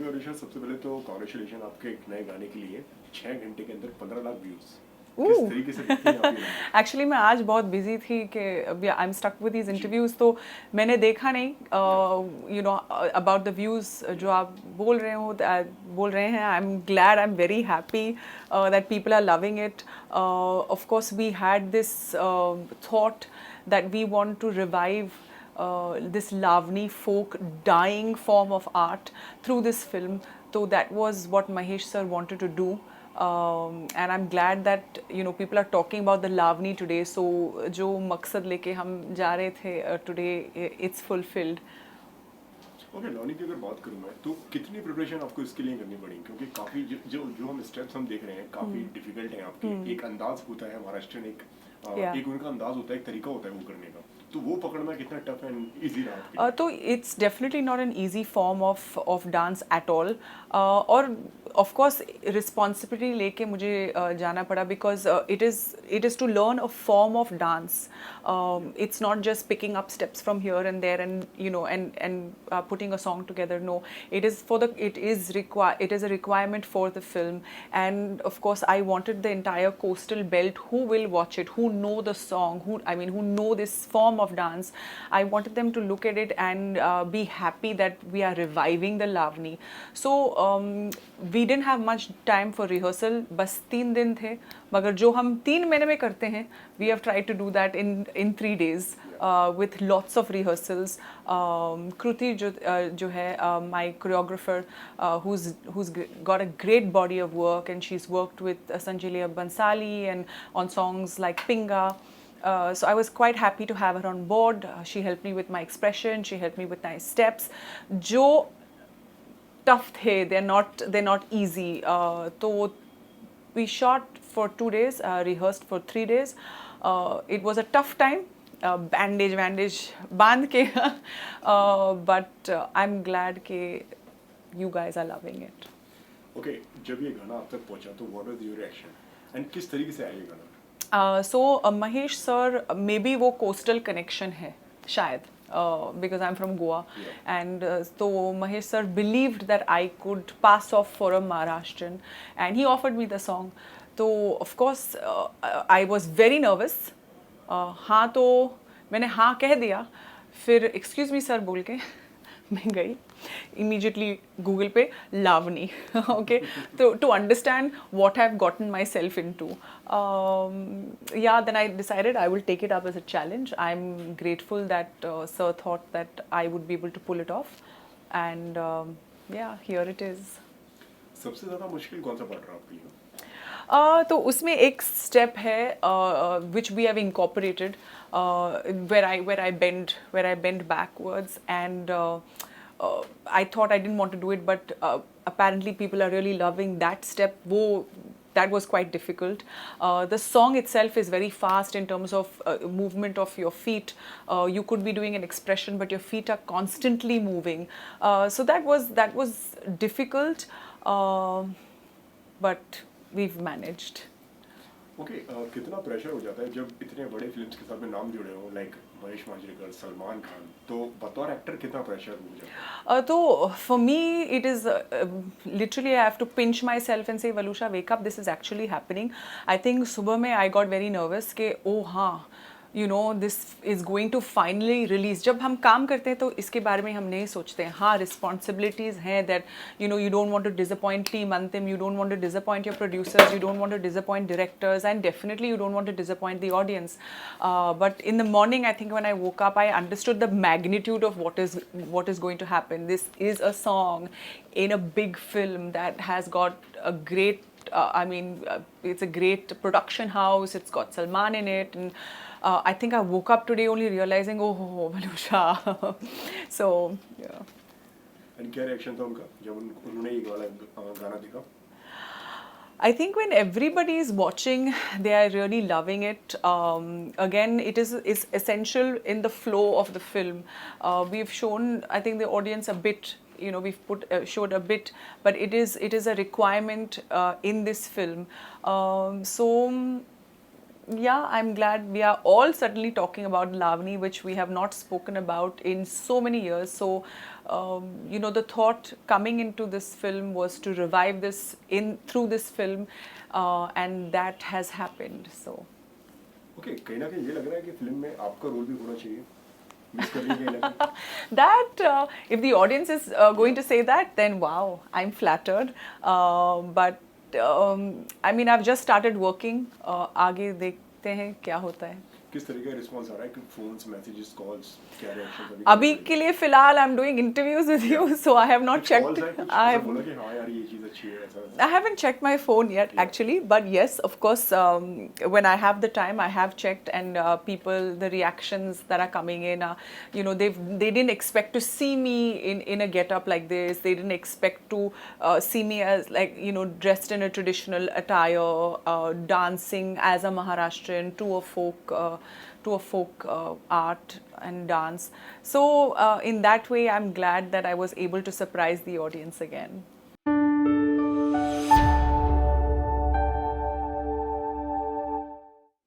वरुषा, सबसे पहले तो कॉन्ग्रेचुलेशन आपके एक नए गाने के लिए। 6 घंटे के अंदर 15 लाख व्यूज। किस तरीके से देखते हैं आप ये नंबर? एक्चुअली मैं आज बहुत बिजी थी कि अभी I am stuck with these interviews, तो मैंने देखा नहीं you know about the views जो आप बोल रहे हो, बोल रहे हैं। I am glad, I am very happy that people are loving it. Of course we had this thought that we want to revive this Lavani folk dying form of art through this film. So that was what Mahesh sir wanted to do. And I'm glad that people are talking about the Lavani today. So जो मकसद लेके हम जा रहे थे today, it's fulfilled. Okay, लॉनी की अगर बात करूँ मैं, तो कितनी प्रिपरेशन आपको इसके लिए करनी पड़ी? क्योंकि काफी जो हम स्टेप्स हम देख रहे हैं काफी डिफिकल्ट हैं आपके। एक अंदाज होता है महाराष्ट्र में, एक उनका अंदाज होता है, एक तरीका होता है वो करने का, तो वो पकड़ना कितना टफ एंड इजी रहा आपके लिए? तो it's definitely not an easy form of dance at all. और ऑफ कोर्स रिस्पॉन्सिबिलिटी लेके मुझे जाना पड़ा, because it is to learn a form of dance. It's not just picking up steps from here and there and and putting a song together. No, it is a requirement for the film. And of course I wanted the entire coastal belt who will watch it, who know the song, who know this form of dance. I wanted them to look at it and be happy that we are reviving the Lavani. So we didn't have much time for rehearsal. बस 3 दिन थे, मगर जो हम 3 महीने में करते हैं, we have tried to do that in 3 days with lots of rehearsals. Kruti जो है my choreographer, who's got a great body of work, and she's worked with Sanjay Leah Bansali and on songs like Pinga. So I was quite happy to have her on board. She helped me with my expression, she helped me with nice steps. जो tough थे, they're not easy. तो we shot for 2 days, rehearsed for 3 days. It was a tough time, bandage बांध के but I'm glad कि you guys are loving it. Okay, जब ये गाना आप तक पहुंचा तो what was your reaction and किस तरीके से आया ये गाना? So Mahesh sir, may be वो कोस्टल कनेक्शन है शायद, because I'm from Goa. And so Mahesh sir believed that I could pass off for a Maharashtrian, and he offered me the song. So of course I was very nervous. हाँ, तो मैंने हाँ कह दिया. फिर excuse me sir बोल के मैं गई immediately Google पे Lavani. Okay, so to understand what I've gotten myself into. Yeah, then I decided I will take it up as a challenge. I'm grateful that sir thought that I would be able to pull it off, and yeah, here it is. सबसे ज्यादा मुश्किल कौन सा part रहा आपके लिए? तो उसमें एक स्टेप है which we have incorporated, where I bend backwards, and I thought I didn't want to do it, but apparently people are really loving that step. That was quite difficult. The song itself is very fast in terms of movement of your feet. You could be doing an expression, but your feet are constantly moving. So that was difficult, but we've managed. Okay, कितना pressure हो जाता है जब इतने बड़े films के साथ में नाम जुड़े हो, लाइक महेश मांजरेकर, सलमान खान, तो बतौर एक्टर कितना प्रेशर हो जाता है? तो for me it is literally I have to pinch myself and say, Valusha, wake up, this is actually happening. I think सुबह में I got very nervous कि oh हाँ, this is going to finally release. जब हम काम करते हैं तो इसके बारे में हम नहीं सोचते हैं. हाँ, responsibilities हैं that you don't want to disappoint team Antim, you don't want to disappoint your producers, you don't want to disappoint directors, and definitely you don't want to disappoint the audience. But in the morning, I think when I woke up, I understood the magnitude of what is going to happen. This is a song in a big film that has got a great it's a great production house. It's got Salman in it, and I think I woke up today only realizing, oh, Valusha. So yeah. And क्या reaction था उनका जब उन्होंने ये वाला गाना देखा? I think when everybody is watching, they are really loving it. Again, it is essential in the flow of the film. We've shown, I think, the audience a bit. We've showed a bit, but it is a requirement in this film. So Yeah, I'm glad we are all certainly talking about Lavani, which we have not spoken about in so many years. So, the thought coming into this film was to revive this in through this film, and that has happened. So, okay कहीं ना कहीं ये लग रहा है कि film में आपका रोल भी होना चाहिए मिस कर रही है कहीं ना कहीं that if the audience is going to say that, then wow, I'm flattered. But I mean, I've just started working. आगे देखते हैं क्या होता है. किस तरीके का रिस्पांस आ रहा है कि फोन्स मैसेजेस कॉल्स क्या रिएक्शन अभी के लिए फिलहाल I'm doing interviews with you, so I have not checked. I have बोला कि हाँ यार ये चीज अच्छी है ऐसा I haven't checked my phone yet, actually, but yes, of course, when I have the time, I have checked, and people, the reactions that are coming in, they didn't expect to see me in a get-up like this. They didn't expect to see me as dressed in a traditional attire, dancing as a Maharashtrian to a folk art and dance. So in that way, I'm glad that I was able to surprise the audience again.